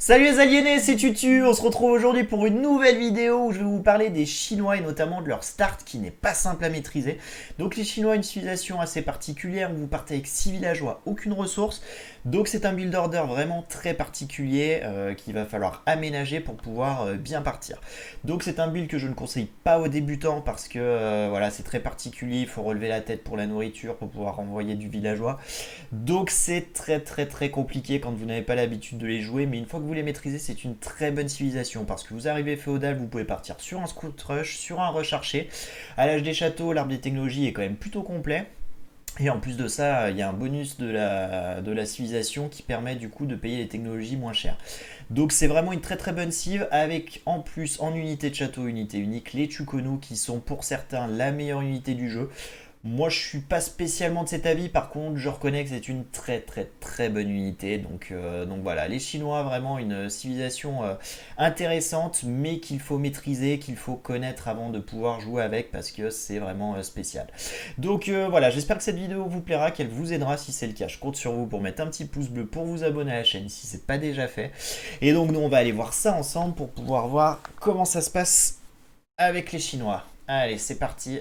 Salut les aliénés, c'est Tutu, on se retrouve aujourd'hui pour une nouvelle vidéo où je vais vous parler des Chinois et notamment de leur start qui n'est pas simple à maîtriser. Donc les Chinois ont une civilisation assez particulière où vous partez avec 6 villageois, aucune ressource. Donc c'est un build order vraiment très particulier qu'il va falloir aménager pour pouvoir bien partir. Donc c'est un build que je ne conseille pas aux débutants parce que voilà, c'est très particulier, il faut relever la tête pour la nourriture pour pouvoir envoyer du villageois. Donc c'est très compliqué quand vous n'avez pas l'habitude de les jouer, mais une fois que vous les maîtrisez, c'est une très bonne civilisation parce que vous arrivez féodal, vous pouvez partir sur un scout rush, sur un rush archer. À l'âge des châteaux, l'arbre des technologies est quand même plutôt complet. Et en plus de ça, il y a un bonus de la civilisation qui permet du coup de payer les technologies moins chères. Donc c'est vraiment une très bonne civ avec en plus en unité de château, unité unique, les Chukonu qui sont pour certains la meilleure unité du jeu. Moi, je suis pas spécialement de cet avis. Par contre, je reconnais que c'est une très bonne unité. Donc voilà, les Chinois, vraiment une civilisation intéressante, mais qu'il faut maîtriser, qu'il faut connaître avant de pouvoir jouer avec, parce que c'est vraiment spécial. Donc voilà, j'espère que cette vidéo vous plaira, qu'elle vous aidera si c'est le cas. Je compte sur vous pour mettre un petit pouce bleu, pour vous abonner à la chaîne si c'est pas déjà fait. Et donc nous, on va aller voir ça ensemble pour pouvoir voir comment ça se passe avec les Chinois. Allez, c'est parti.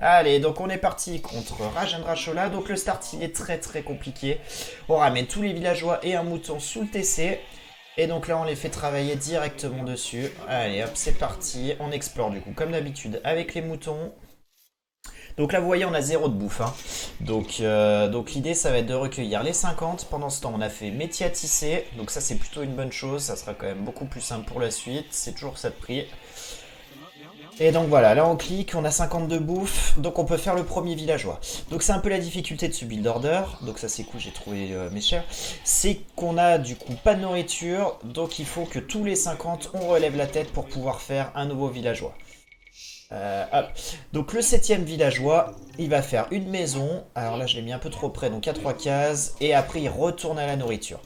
Allez, donc on est parti contre Rajendra Chola. Donc le start, il est très compliqué. On ramène tous les villageois et un mouton sous le TC. Et donc là, on les fait travailler directement dessus. Allez, hop, c'est parti. On explore du coup, comme d'habitude, avec les moutons. Donc là, vous voyez, on a zéro de bouffe. Hein. Donc l'idée, ça va être de recueillir les 50. Pendant ce temps, on a fait métier à tisser. Donc ça, c'est plutôt une bonne chose. Ça sera quand même beaucoup plus simple pour la suite. C'est toujours ça de prix. Et donc voilà, là on clique, on a 52 bouffe, donc on peut faire le premier villageois. Donc c'est un peu la difficulté de ce build order, donc ça c'est cool, j'ai trouvé mes chers. C'est qu'on a du coup pas de nourriture, donc il faut que tous les 50 on relève la tête pour pouvoir faire un nouveau villageois. Hop. Donc le 7ème villageois, il va faire une maison, alors là je l'ai mis un peu trop près, donc il y a 3 cases, et après il retourne à la nourriture.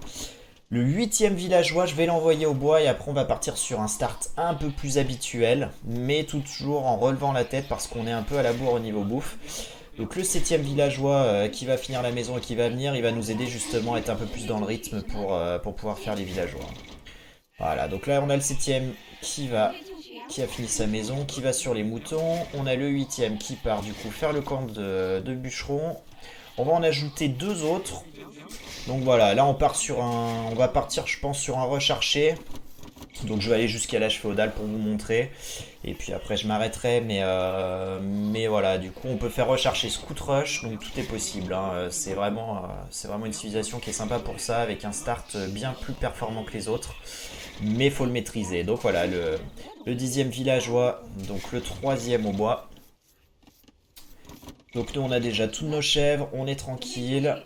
Le 8ème villageois, je vais l'envoyer au bois et après on va partir sur un start un peu plus habituel, mais toujours en relevant la tête parce qu'on est un peu à la bourre au niveau bouffe. Donc le 7ème villageois qui va finir la maison et qui va venir, il va nous aider justement à être un peu plus dans le rythme pour pouvoir faire les villageois. Voilà, donc là on a le 7ème qui a fini sa maison, qui va sur les moutons. On a le 8ème qui part du coup faire le camp de bûcheron. On va en ajouter deux autres. Donc voilà, là on va partir je pense sur un rush archer. Donc je vais aller jusqu'à l'âge féodal pour vous montrer. Et puis après je m'arrêterai, mais voilà, du coup on peut faire rush archer scout rush, donc tout est possible. Hein. C'est vraiment une civilisation qui est sympa pour ça, avec un start bien plus performant que les autres. Mais il faut le maîtriser. Donc voilà, le 10ème villageois, donc le 3ème au bois. Donc nous on a déjà toutes nos chèvres, on est tranquille.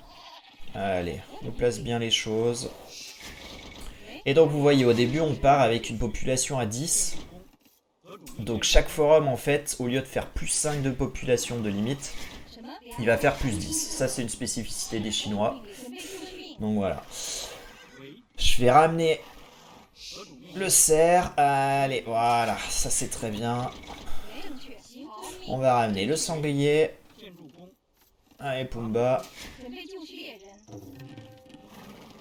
Allez, on place bien les choses. Et donc vous voyez, au début on part avec une population à 10. Donc chaque forum en fait, au lieu de faire plus 5 de population de limite, il va faire plus 10. Ça c'est une spécificité des Chinois. Donc voilà. Je vais ramener le cerf. Allez, voilà, ça c'est très bien. On va ramener le sanglier. Allez, Pumba.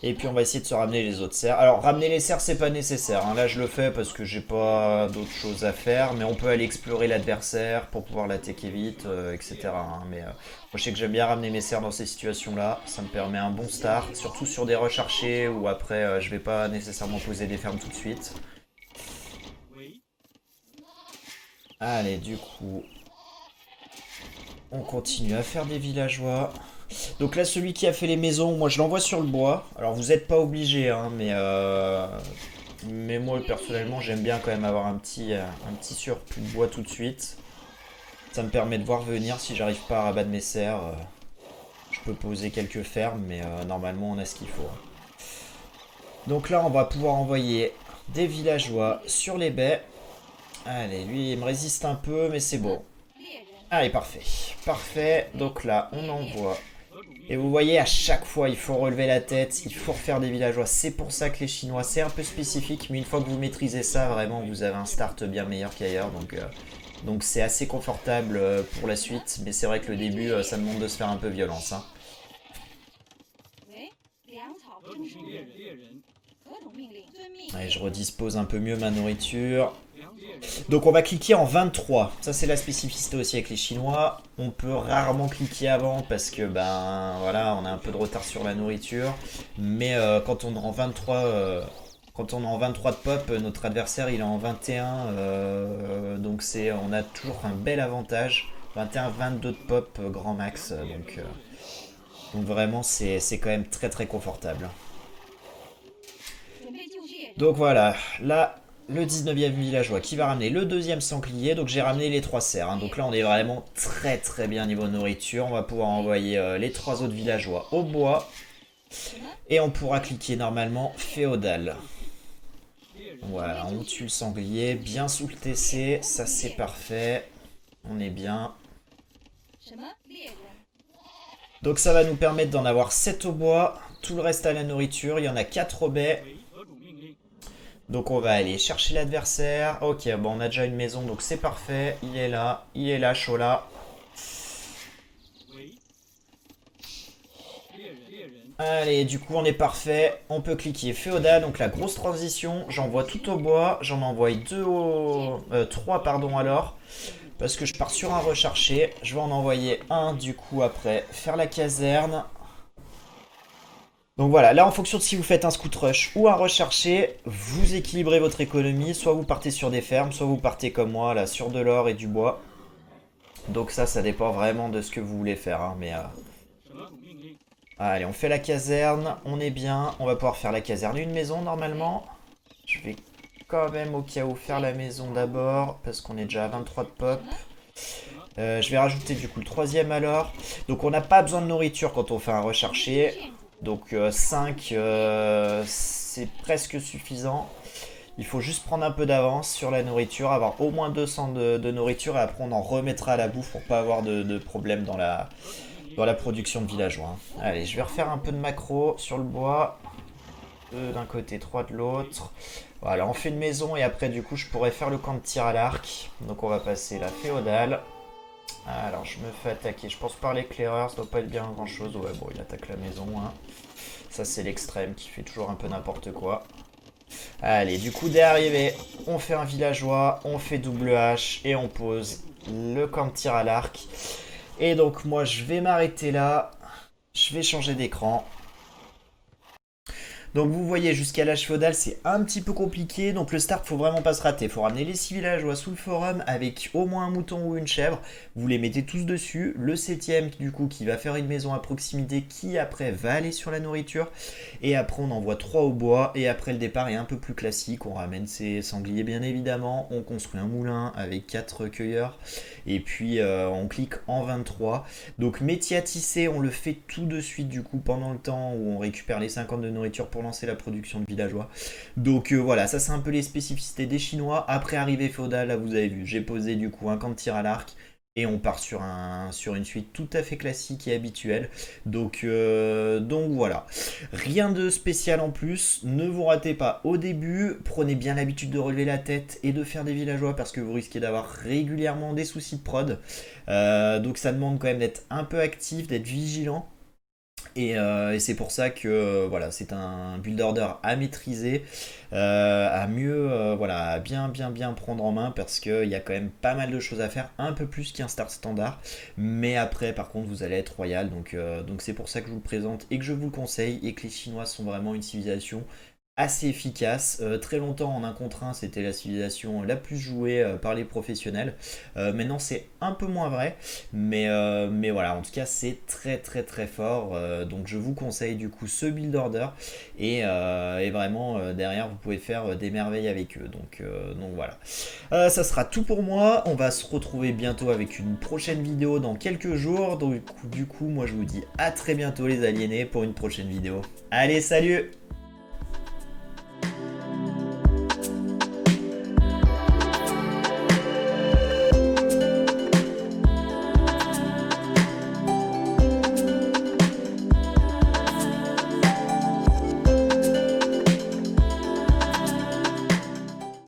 Et puis on va essayer de se ramener les autres cerfs. Alors ramener les cerfs c'est pas nécessaire. Hein. Là je le fais parce que j'ai pas d'autres choses à faire. Mais on peut aller explorer l'adversaire pour pouvoir l'attaquer vite, etc. Hein. Mais moi je sais que j'aime bien ramener mes cerfs dans ces situations là. Ça me permet un bon start. Surtout sur des rushs archers où après je vais pas nécessairement poser des fermes tout de suite. Allez, du coup on continue à faire des villageois. Donc là, celui qui a fait les maisons, moi je l'envoie sur le bois. Alors vous n'êtes pas obligé, hein, mais moi personnellement j'aime bien quand même avoir un petit surplus de bois tout de suite. Ça me permet de voir venir si j'arrive pas à rabattre mes serres. Je peux poser quelques fermes, mais normalement on a ce qu'il faut. Donc là on va pouvoir envoyer des villageois sur les baies. Allez, lui il me résiste un peu, mais c'est bon. Allez, parfait. Parfait, donc là on envoie. Et vous voyez, à chaque fois, il faut relever la tête, il faut refaire des villageois. C'est pour ça que les Chinois, c'est un peu spécifique, mais une fois que vous maîtrisez ça, vraiment, vous avez un start bien meilleur qu'ailleurs. Donc c'est assez confortable pour la suite, mais c'est vrai que le début, ça demande de se faire un peu violence. Hein. Allez, je redispose un peu mieux ma nourriture. Donc on va cliquer en 23. Ça c'est la spécificité aussi avec les Chinois. On peut rarement cliquer avant parce que ben voilà, on a un peu de retard sur la nourriture. Mais quand on est en 23, quand on est en 23 de pop, notre adversaire il est en 21. Donc on a toujours un bel avantage. 21-22 de pop grand max. Donc vraiment c'est quand même très très confortable. Donc voilà, là le 19e villageois qui va ramener le deuxième sanglier. Donc j'ai ramené les 3 cerfs. Hein. Donc là on est vraiment très très bien niveau nourriture. On va pouvoir envoyer les 3 autres villageois au bois. Et on pourra cliquer normalement féodal. Voilà, on tue le sanglier. Bien sous le TC, ça c'est parfait. On est bien. Donc ça va nous permettre d'en avoir 7 au bois. Tout le reste à la nourriture. Il y en a 4 au baies. Donc on va aller chercher l'adversaire. Ok, bon on a déjà une maison donc c'est parfait. Il est là, Chola. Allez, du coup on est parfait. On peut cliquer féodal, donc la grosse transition. J'envoie tout au bois. J'en envoie 3 pardon alors. Parce que je pars sur un recherché. Je vais en envoyer un du coup après. Faire la caserne. Donc voilà, là en fonction de si vous faites un scout rush ou un recherché, vous équilibrez votre économie, soit vous partez sur des fermes, soit vous partez comme moi là sur de l'or et du bois. Donc ça dépend vraiment de ce que vous voulez faire. Hein, allez, on fait la caserne, on est bien, on va pouvoir faire la caserne une maison normalement. Je vais quand même au cas où faire la maison d'abord, parce qu'on est déjà à 23 de pop. Je vais rajouter du coup le 3e alors. Donc on n'a pas besoin de nourriture quand on fait un recherché. Donc 5 c'est presque suffisant. Il faut juste prendre un peu d'avance sur la nourriture, avoir au moins 200 de nourriture et après on en remettra à la bouffe pour pas avoir de problème dans la production de villageois. Hein. Allez, je vais refaire un peu de macro sur le bois. 2 d'un côté, 3 de l'autre. Voilà, on fait une maison et après du coup je pourrais faire le camp de tir à l'arc. Donc on va passer la féodale. Alors je me fais attaquer, je pense par l'éclaireur, ça doit pas être bien grand chose. Ouais bon il attaque la maison. Hein. Ça c'est l'extrême qui fait toujours un peu n'importe quoi. Allez, du coup d'arriver, on fait un villageois, on fait double H et on pose le camp de tir à l'arc. Et donc moi je vais m'arrêter là, je vais changer d'écran. Donc vous voyez jusqu'à l'âge féodal c'est un petit peu compliqué, donc le start faut vraiment pas se rater, faut ramener les 6 villageois sous le forum avec au moins un mouton ou une chèvre, vous les mettez tous dessus, le 7e du coup qui va faire une maison à proximité qui après va aller sur la nourriture, et après on envoie 3 au bois, et après le départ est un peu plus classique, on ramène ses sangliers bien évidemment, on construit un moulin avec 4 cueilleurs, et puis on clique en 23, donc métier à tisser on le fait tout de suite du coup pendant le temps où on récupère les 50 de nourriture pour lancer la production de villageois. Donc voilà, ça c'est un peu les spécificités des Chinois. Après arrivée féodale, là vous avez vu, j'ai posé du coup un camp de tir à l'arc et on part sur une suite tout à fait classique et habituelle. Donc voilà, rien de spécial en plus. Ne vous ratez pas au début, prenez bien l'habitude de relever la tête et de faire des villageois parce que vous risquez d'avoir régulièrement des soucis de prod. Donc ça demande quand même d'être un peu actif, d'être vigilant. Et c'est pour ça que voilà, c'est un build order à maîtriser, à mieux, voilà, à bien prendre en main parce qu'il y a quand même pas mal de choses à faire, un peu plus qu'un start standard. Mais après, par contre, vous allez être royal, donc c'est pour ça que je vous le présente et que je vous le conseille et que les Chinois sont vraiment une civilisation assez efficace. Très longtemps en 1 contre 1 c'était la civilisation la plus jouée par les professionnels. Maintenant c'est un peu moins vrai, mais voilà, en tout cas c'est très fort. Donc je vous conseille du coup ce build order et vraiment derrière vous pouvez faire des merveilles avec eux. Donc voilà. Ça sera tout pour moi. On va se retrouver bientôt avec une prochaine vidéo dans quelques jours. Donc du coup moi je vous dis à très bientôt les aliénés pour une prochaine vidéo. Allez, salut!